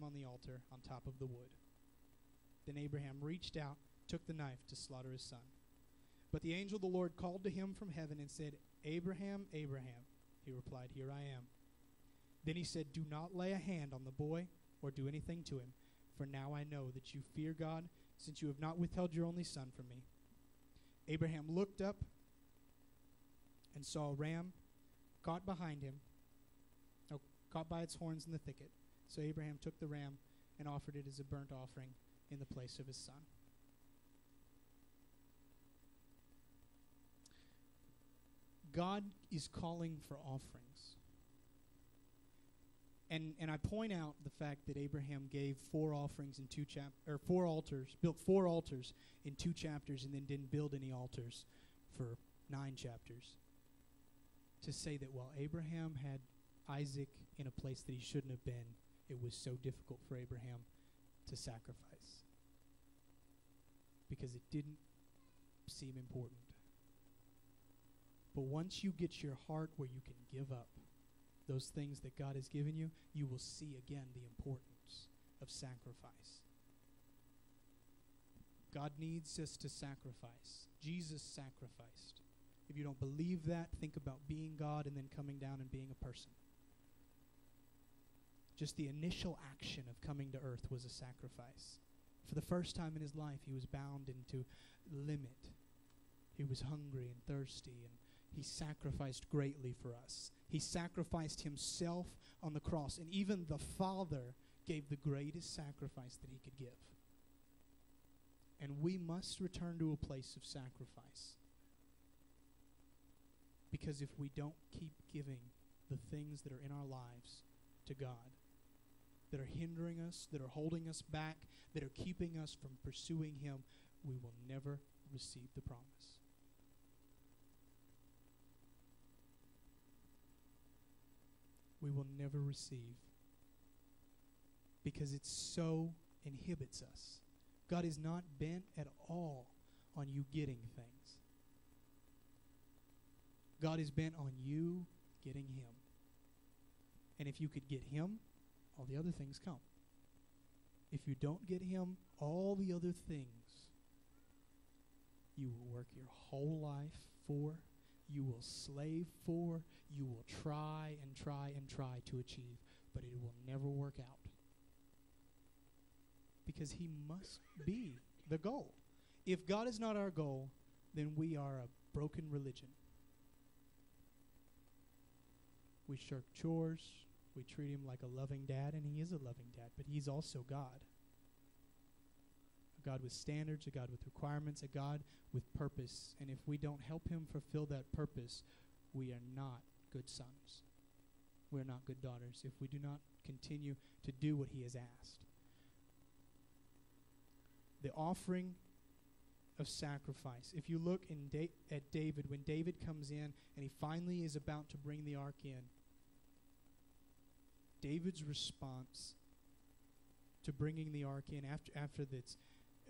on the altar on top of the wood. Then Abraham reached out, took the knife to slaughter his son. But the angel of the Lord called to him from heaven and said, Abraham, Abraham. He replied, Here I am. Then he said, Do not lay a hand on the boy or do anything to him, for now I know that you fear God, since you have not withheld your only son from me. Abraham looked up and saw a ram caught behind him, caught by its horns in the thicket. So Abraham took the ram and offered it as a burnt offering in the place of his son. God is calling for offerings. And I point out the fact that Abraham gave 4 offerings in 4 altars, built 4 altars in 2 chapters, and then didn't build any altars for 9 chapters. To say that while Abraham had Isaac in a place that he shouldn't have been, it was so difficult for Abraham to sacrifice. Because it didn't seem important. But once you get your heart where you can give up those things that God has given you, you will see again the importance of sacrifice. God needs us to sacrifice. Jesus sacrificed. If you don't believe that, think about being God and then coming down and being a person. Just the initial action of coming to earth was a sacrifice. For the first time in his life, he was bound into limit. He was hungry and thirsty, and he sacrificed greatly for us. He sacrificed himself on the cross, and even the Father gave the greatest sacrifice that he could give. And we must return to a place of sacrifice. Because if we don't keep giving the things that are in our lives to God, that are hindering us, that are holding us back, that are keeping us from pursuing him, we will never receive the promise. We will never receive, because it so inhibits us. God is not bent at all on you getting things. God is bent on you getting him. And if you could get him, all the other things come. If you don't get him, all the other things you will work your whole life for, you will slave for, you will try and try and try to achieve, but it will never work out. Because he must be the goal. If God is not our goal, then we are a broken religion. We shirk chores. We treat him like a loving dad, and he is a loving dad, but he's also God. A God with standards, a God with requirements, a God with purpose. And if we don't help him fulfill that purpose, we are not good sons. We are not good daughters if we do not continue to do what he has asked. The offering of sacrifice. If you look at David, when David comes in and he finally is about to bring the ark in, David's response to bringing the ark in after this,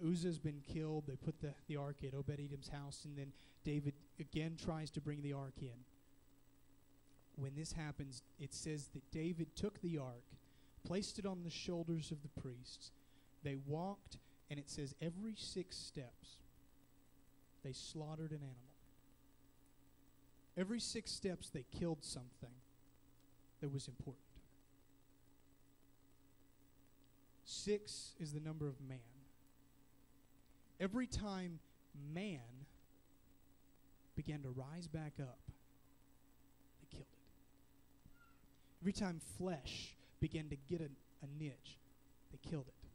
Uzzah's been killed, they put the ark at Obed-Edom's house, and then David again tries to bring the ark in. When this happens, it says that David took the ark, placed it on the shoulders of the priests. They walked, and it says every 6 steps, they slaughtered an animal. Every 6 steps, they killed something that was important. 6 is the number of man. Every time man began to rise back up, they killed it. Every time flesh began to get a niche, they killed it.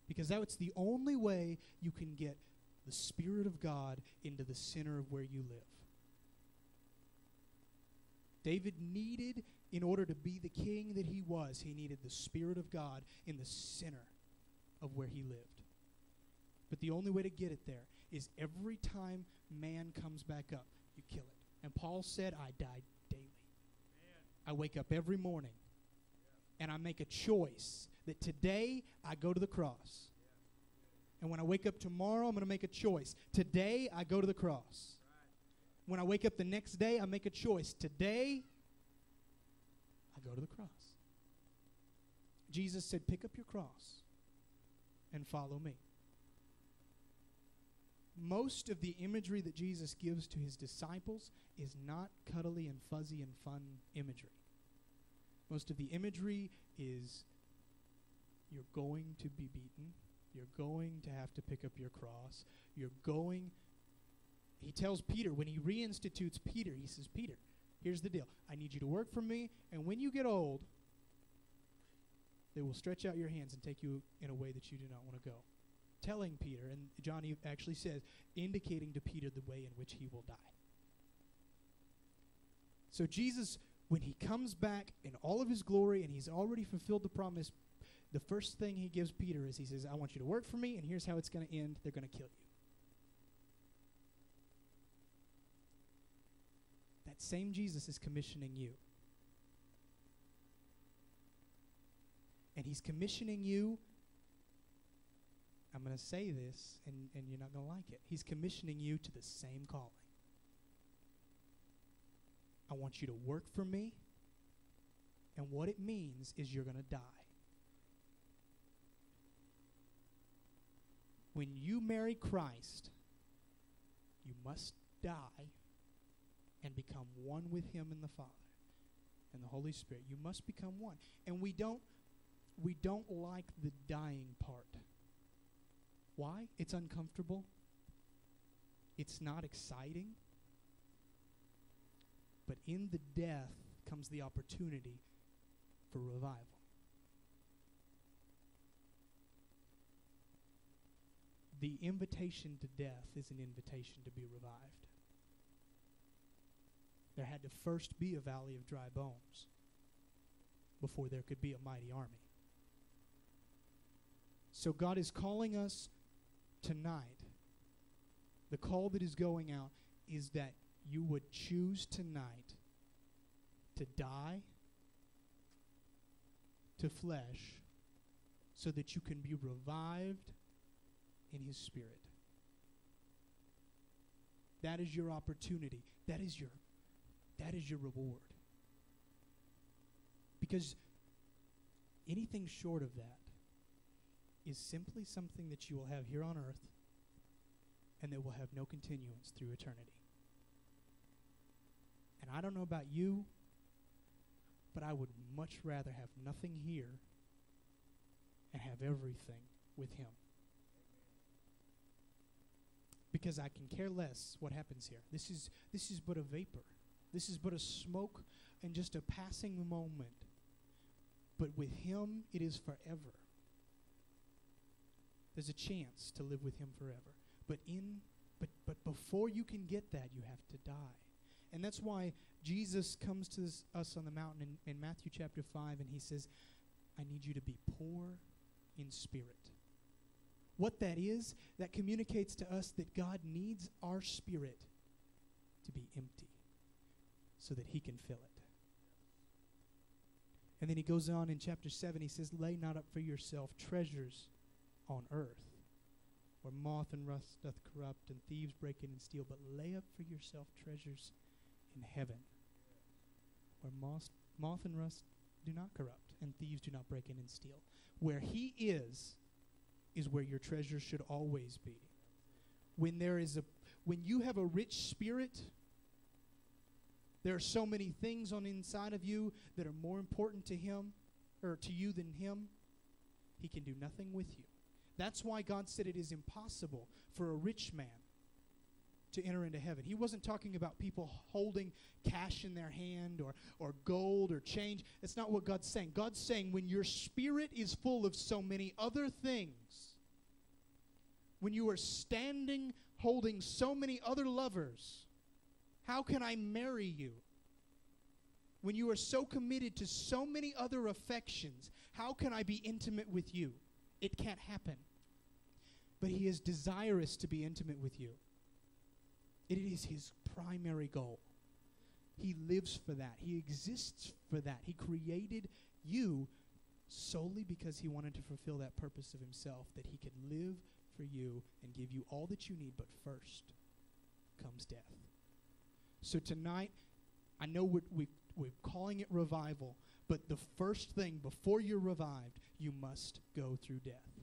Because that's the only way you can get the Spirit of God into the center of where you live. David needed, in order to be the king that he was, he needed the Spirit of God in the center of where he lived. But the only way to get it there is every time man comes back up, you kill it. And Paul said, I die daily. I wake up every morning, and I make a choice that today I go to the cross. And when I wake up tomorrow, I'm going to make a choice. Today I go to the cross. When I wake up the next day, I make a choice. Today, I go to the cross. Jesus said, pick up your cross and follow me. Most of the imagery that Jesus gives to his disciples is not cuddly and fuzzy and fun imagery. Most of the imagery is you're going to be beaten. You're going to have to pick up your cross. He tells Peter, when he reinstitutes Peter, he says, Peter, here's the deal. I need you to work for me, and when you get old, they will stretch out your hands and take you in a way that you do not want to go. Telling Peter, and John actually says, indicating to Peter the way in which he will die. So Jesus, when he comes back in all of his glory and he's already fulfilled the promise, the first thing he gives Peter is he says, I want you to work for me, and here's how it's going to end. They're going to kill you. That same Jesus is commissioning you. And he's commissioning you, I'm going to say this, and you're not going to like it. He's commissioning you to the same calling. I want you to work for me, and what it means is you're going to die. When you marry Christ, you must die and become one with him and the Father and the Holy Spirit. You must become one. And we don't like the dying part. Why? It's uncomfortable. It's not exciting. But in the death comes the opportunity for revival. The invitation to death is an invitation to be revived. There had to first be a valley of dry bones before there could be a mighty army. So God is calling us tonight. The call that is going out is that you would choose tonight to die to flesh so that you can be revived in his Spirit. That is your opportunity. That is your reward. Because anything short of that is simply something that you will have here on earth and that will have no continuance through eternity. And I don't know about you, but I would much rather have nothing here and have everything with him. Because I can care less what happens here. This is but a vapor. This is but a smoke and just a passing moment. But with him, it is forever. There's a chance to live with him forever. But before you can get that, you have to die. And that's why Jesus comes to us on the mountain in Matthew chapter 5, and he says, I need you to be poor in spirit. What that is, that communicates to us that God needs our spirit to be empty so that he can fill it. And then he goes on in chapter 7, he says, lay not up for yourself treasures on earth, where moth and rust doth corrupt, and thieves break in and steal, but lay up for yourself treasures in heaven, where moth and rust do not corrupt, and thieves do not break in and steal. Where he is where your treasure should always be. When you have a rich spirit, there are so many things on the inside of you that are more important to him or to you than him. He can do nothing with you. That's why God said it is impossible for a rich man to enter into heaven. He wasn't talking about people holding cash in their hand or gold or change. That's not what God's saying. God's saying when your spirit is full of so many other things, when you are standing holding so many other lovers, how can I marry you? When you are so committed to so many other affections, how can I be intimate with you? It can't happen. But he is desirous to be intimate with you. It is his primary goal. He lives for that. He exists for that. He created you solely because he wanted to fulfill that purpose of himself, that he could live for you and give you all that you need, but first comes death. So tonight, I know we're calling it revival, But the first thing, before you're revived, you must go through death.